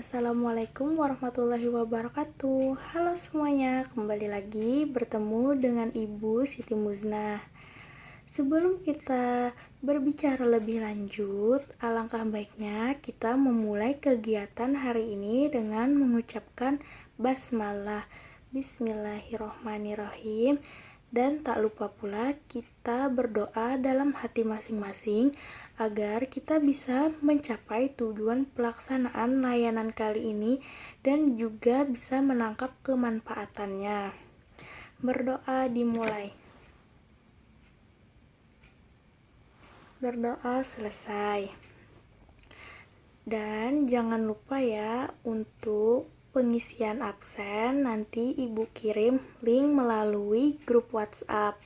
Assalamualaikum warahmatullahi wabarakatuh. Halo semuanya, kembali lagi bertemu dengan Ibu Siti Muznah. Sebelum kita berbicara lebih lanjut, alangkah baiknya kita memulai kegiatan hari ini dengan mengucapkan basmalah, bismillahirrohmanirrohim. Dan tak lupa pula kita berdoa dalam hati masing-masing agar kita bisa mencapai tujuan pelaksanaan layanan kali ini dan juga bisa menangkap kemanfaatannya. Berdoa dimulai. Berdoa selesai. Dan jangan lupa ya, untuk pengisian absen nanti Ibu kirim link melalui grup WhatsApp.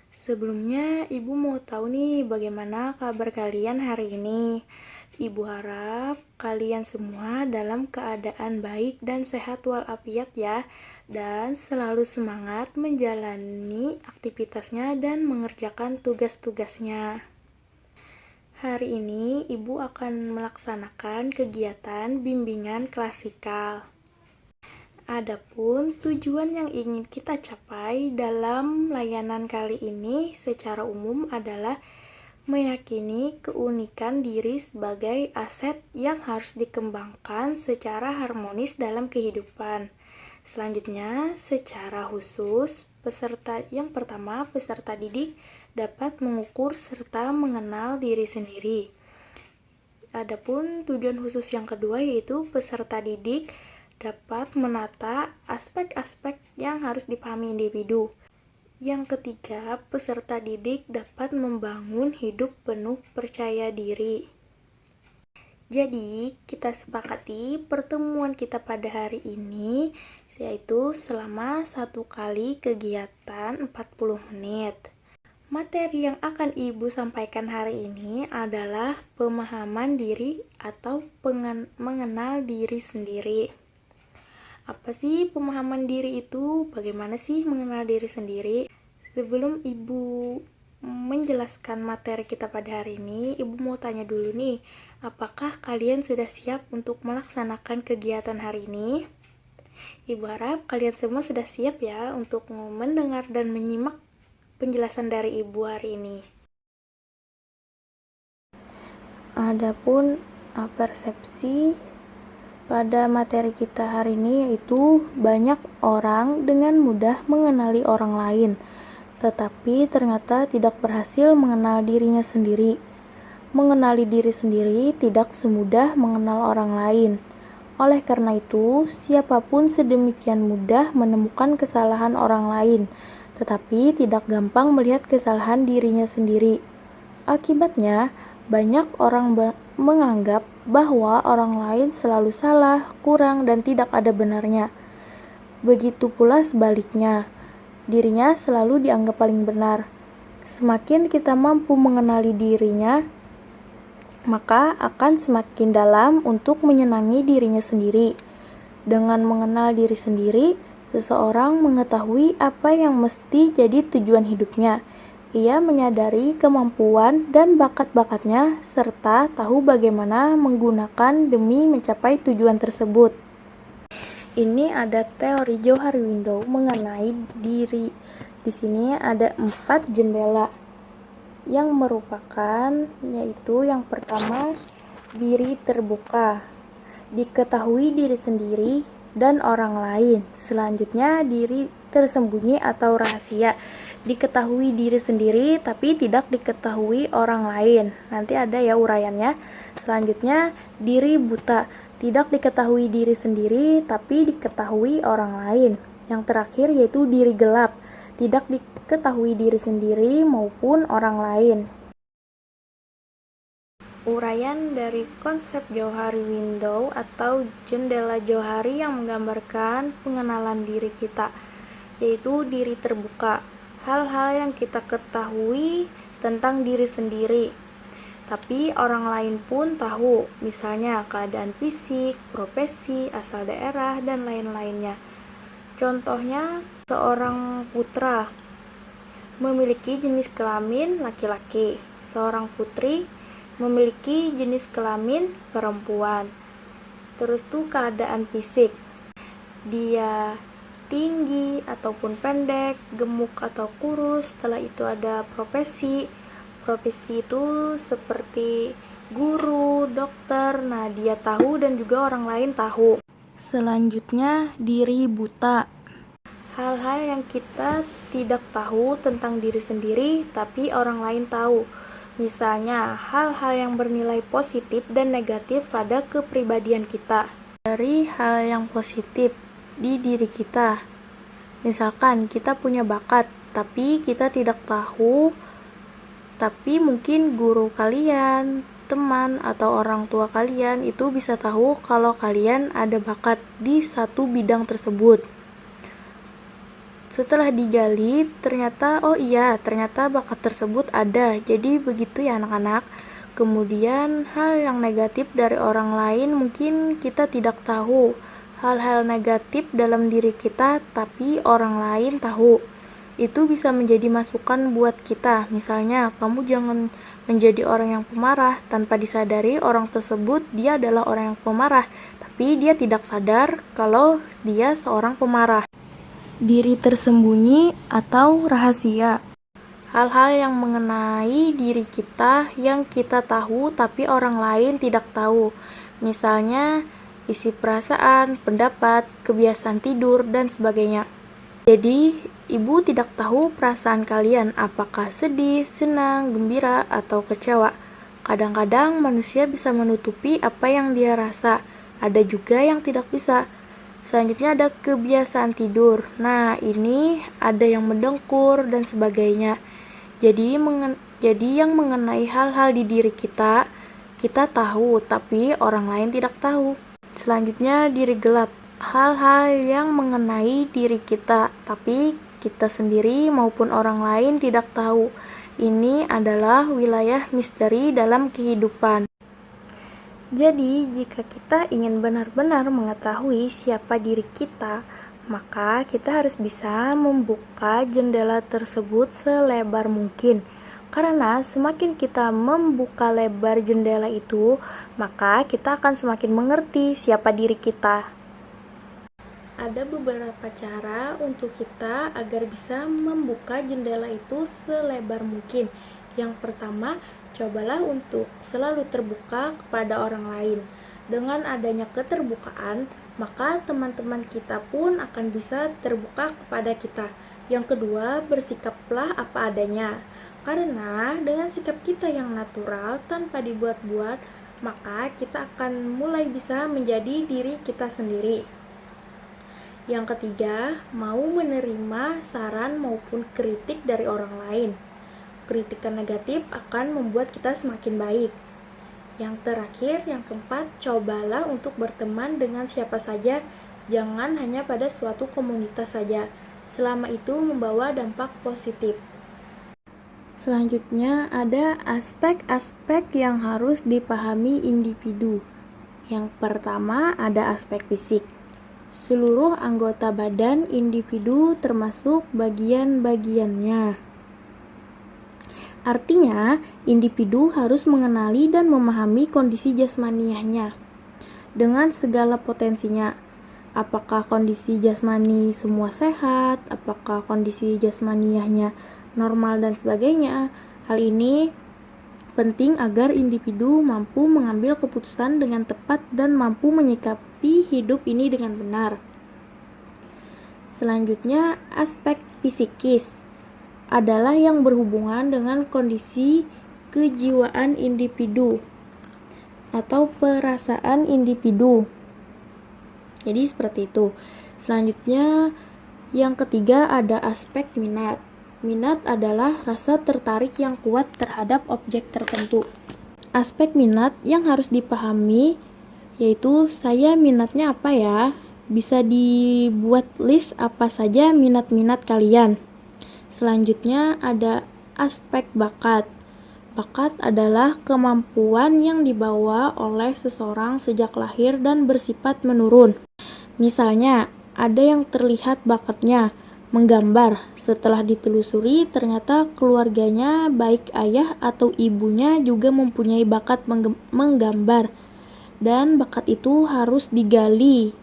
Sebelumnya Ibu mau tahu nih bagaimana kabar kalian hari ini. Ibu harap kalian semua dalam keadaan baik dan sehat walafiat ya, dan selalu semangat menjalani aktivitasnya dan mengerjakan tugas-tugasnya. Hari ini Ibu akan melaksanakan kegiatan bimbingan klasikal. Adapun tujuan yang ingin kita capai dalam layanan kali ini secara umum adalah meyakini keunikan diri sebagai aset yang harus dikembangkan secara harmonis dalam kehidupan. Selanjutnya, secara khusus, yang pertama, peserta didik dapat mengukur serta mengenal diri sendiri. Adapun tujuan khusus yang kedua yaitu peserta didik dapat menata aspek-aspek yang harus dipahami individu. Yang ketiga, peserta didik dapat membangun hidup penuh percaya diri. Jadi, kita sepakati pertemuan kita pada hari ini yaitu selama 1 kali kegiatan 40 menit. Materi yang akan Ibu sampaikan hari ini adalah pemahaman diri atau mengenal diri sendiri. Apa sih pemahaman diri itu? Bagaimana sih mengenal diri sendiri? Sebelum Ibu menjelaskan materi kita pada hari ini, Ibu mau tanya dulu nih, apakah kalian sudah siap untuk melaksanakan kegiatan hari ini? Ibu harap kalian semua sudah siap ya untuk mendengar dan menyimak penjelasan dari Ibu hari ini. Adapun persepsi pada materi kita hari ini yaitu banyak orang dengan mudah mengenali orang lain, tetapi ternyata tidak berhasil mengenal dirinya sendiri. Mengenali diri sendiri tidak semudah mengenal orang lain. Oleh karena itu, siapapun sedemikian mudah menemukan kesalahan orang lain, tetapi tidak gampang melihat kesalahan dirinya sendiri. Akibatnya, banyak orang menganggap bahwa orang lain selalu salah, kurang, dan tidak ada benarnya. Begitu pula sebaliknya, dirinya selalu dianggap paling benar. Semakin kita mampu mengenali dirinya, maka akan semakin dalam untuk menyenangi dirinya sendiri. Dengan mengenal diri sendiri, seseorang mengetahui apa yang mesti jadi tujuan hidupnya. Ia menyadari kemampuan dan bakat-bakatnya serta tahu bagaimana menggunakan demi mencapai tujuan tersebut. Ini ada teori Johari Window mengenai diri. Di sini ada 4 jendela yang merupakan yaitu yang pertama, diri terbuka, diketahui diri sendiri dan orang lain. Selanjutnya, diri tersembunyi atau rahasia, diketahui diri sendiri tapi tidak diketahui orang lain. Nanti ada ya uraiannya. Selanjutnya, diri buta, tidak diketahui diri sendiri tapi diketahui orang lain. Yang terakhir yaitu diri gelap, tidak diketahui diri sendiri maupun orang lain. Uraian dari konsep Johari Window atau jendela Johari yang menggambarkan pengenalan diri kita, yaitu diri terbuka, hal-hal yang kita ketahui tentang diri sendiri, tapi orang lain pun tahu, misalnya keadaan fisik, profesi, asal daerah, dan lain-lainnya. Contohnya, seorang putra memiliki jenis kelamin laki-laki, seorang putri memiliki jenis kelamin perempuan. Terus tuh keadaan fisik, dia tinggi ataupun pendek, gemuk atau kurus. Setelah itu ada profesi. Profesi itu seperti guru, dokter. Nah, dia tahu dan juga orang lain tahu. Selanjutnya, diri buta. Hal-hal yang kita tidak tahu tentang diri sendiri, tapi orang lain tahu. Misalnya, hal-hal yang bernilai positif dan negatif pada kepribadian kita. Dari hal yang positif di diri kita. Misalkan, kita punya bakat, tapi kita tidak tahu, tapi mungkin guru kalian, teman, atau orang tua kalian itu bisa tahu kalau kalian ada bakat di satu bidang tersebut. Setelah digali, ternyata bakat tersebut ada. Jadi begitu ya anak-anak. Kemudian hal yang negatif dari orang lain mungkin kita tidak tahu. Hal-hal negatif dalam diri kita tapi orang lain tahu. Itu bisa menjadi masukan buat kita. Misalnya, kamu jangan menjadi orang yang pemarah. Tanpa disadari orang tersebut dia adalah orang yang pemarah, tapi dia tidak sadar kalau dia seorang pemarah. Diri tersembunyi atau rahasia. Hal-hal yang mengenai diri kita yang kita tahu tapi orang lain tidak tahu. Misalnya isi perasaan, pendapat, kebiasaan tidur, dan sebagainya. Jadi, ibu tidak tahu perasaan kalian apakah sedih, senang, gembira, atau kecewa. Kadang-kadang manusia bisa menutupi apa yang dia rasa. Ada juga yang tidak bisa. Selanjutnya ada kebiasaan tidur. Nah, ini ada yang mendengkur dan sebagainya. Jadi yang mengenai hal-hal di diri kita tahu, tapi orang lain tidak tahu. Selanjutnya diri gelap. Hal-hal yang mengenai diri kita, tapi kita sendiri maupun orang lain tidak tahu. Ini adalah wilayah misteri dalam kehidupan. Jadi, jika kita ingin benar-benar mengetahui siapa diri kita, maka kita harus bisa membuka jendela tersebut selebar mungkin. Karena semakin kita membuka lebar jendela itu, maka kita akan semakin mengerti siapa diri kita. Ada beberapa cara untuk kita agar bisa membuka jendela itu selebar mungkin. Yang pertama, cobalah untuk selalu terbuka kepada orang lain. Dengan adanya keterbukaan, maka teman-teman kita pun akan bisa terbuka kepada kita. Yang kedua, bersikaplah apa adanya. Karena dengan sikap kita yang natural tanpa dibuat-buat, maka kita akan mulai bisa menjadi diri kita sendiri. Yang ketiga, mau menerima saran maupun kritik dari orang lain. Kritikan negatif akan membuat kita semakin baik. Yang terakhir, yang keempat, cobalah untuk berteman dengan siapa saja, jangan hanya pada suatu komunitas saja. Selama itu membawa dampak positif. Selanjutnya ada aspek-aspek yang harus dipahami individu. Yang pertama ada aspek fisik. Seluruh anggota badan individu termasuk bagian-bagiannya. Artinya, individu harus mengenali dan memahami kondisi jasmaniahnya dengan segala potensinya. Apakah kondisi jasmani semua sehat, apakah kondisi jasmaniahnya normal dan sebagainya. Hal ini penting agar individu mampu mengambil keputusan dengan tepat dan mampu menyikapi hidup ini dengan benar. Selanjutnya, aspek psikis adalah yang berhubungan dengan kondisi kejiwaan individu atau perasaan individu. Jadi seperti itu. Selanjutnya, yang ketiga ada aspek minat. Minat adalah rasa tertarik yang kuat terhadap objek tertentu. Aspek minat yang harus dipahami yaitu saya minatnya apa ya? Bisa dibuat list apa saja minat-minat kalian. Selanjutnya ada aspek bakat. Bakat adalah kemampuan yang dibawa oleh seseorang sejak lahir dan bersifat menurun. Misalnya, ada yang terlihat bakatnya menggambar. Setelah ditelusuri, ternyata keluarganya baik ayah atau ibunya juga mempunyai bakat menggambar. dan bakat itu harus digali.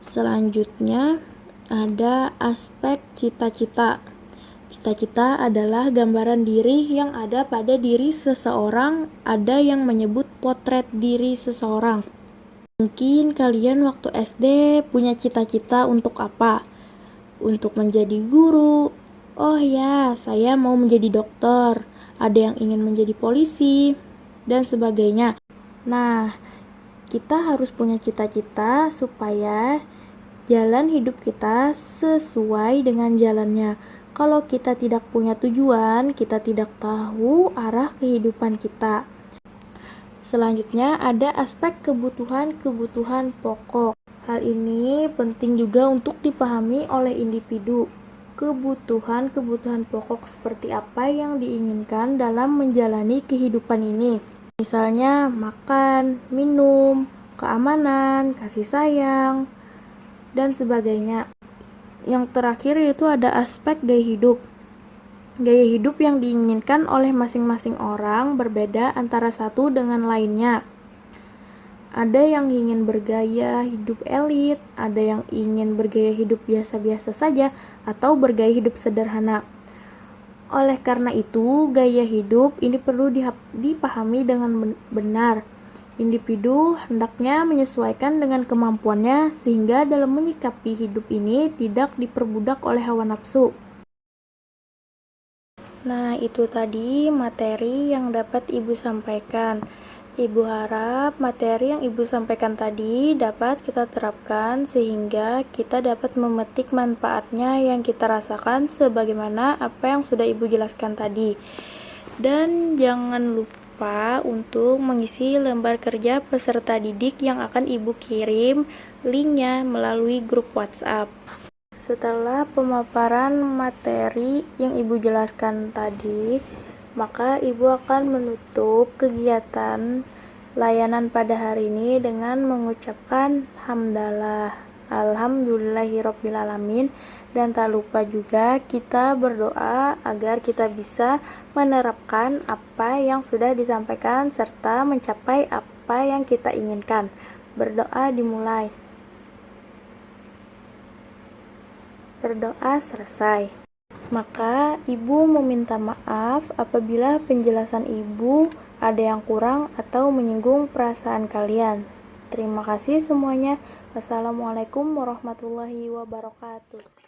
Selanjutnya ada aspek cita-cita. Cita-cita adalah gambaran diri yang ada pada diri seseorang. Ada yang menyebut potret diri seseorang. Mungkin kalian waktu SD punya cita-cita untuk apa? Untuk menjadi guru. Oh ya, saya mau menjadi dokter. Ada yang ingin menjadi polisi, dan sebagainya. Nah, kita harus punya cita-cita supaya jalan hidup kita sesuai dengan jalannya. Kalau kita tidak punya tujuan, kita tidak tahu arah kehidupan kita. Selanjutnya ada aspek kebutuhan pokok. Hal ini penting juga untuk dipahami oleh individu. Kebutuhan pokok seperti apa yang diinginkan dalam menjalani kehidupan ini. Misalnya makan, minum, keamanan, kasih sayang, dan sebagainya. Yang terakhir yaitu ada aspek gaya hidup. Gaya hidup yang diinginkan oleh masing-masing orang berbeda antara satu dengan lainnya. Ada yang ingin bergaya hidup elit, ada yang ingin bergaya hidup biasa-biasa saja, atau bergaya hidup sederhana. Oleh karena itu, gaya hidup ini perlu dipahami dengan benar. Individu hendaknya menyesuaikan dengan kemampuannya sehingga dalam menyikapi hidup ini tidak diperbudak oleh hawa nafsu. Nah, itu tadi materi yang dapat Ibu sampaikan. Ibu harap materi yang Ibu sampaikan tadi dapat kita terapkan sehingga kita dapat memetik manfaatnya yang kita rasakan sebagaimana apa yang sudah Ibu jelaskan tadi. Dan jangan lupa untuk mengisi lembar kerja peserta didik yang akan Ibu kirim linknya melalui grup WhatsApp. Setelah pemaparan materi yang Ibu jelaskan tadi, maka Ibu akan menutup kegiatan layanan pada hari ini dengan mengucapkan hamdalah, alhamdulillahirobbilalamin, dan tak lupa juga kita berdoa agar kita bisa menerapkan apa yang sudah disampaikan serta mencapai apa yang kita inginkan. Berdoa dimulai. Berdoa selesai. Maka Ibu meminta maaf apabila penjelasan Ibu ada yang kurang atau menyinggung perasaan kalian. Terima kasih semuanya. Wassalamualaikum warahmatullahi wabarakatuh.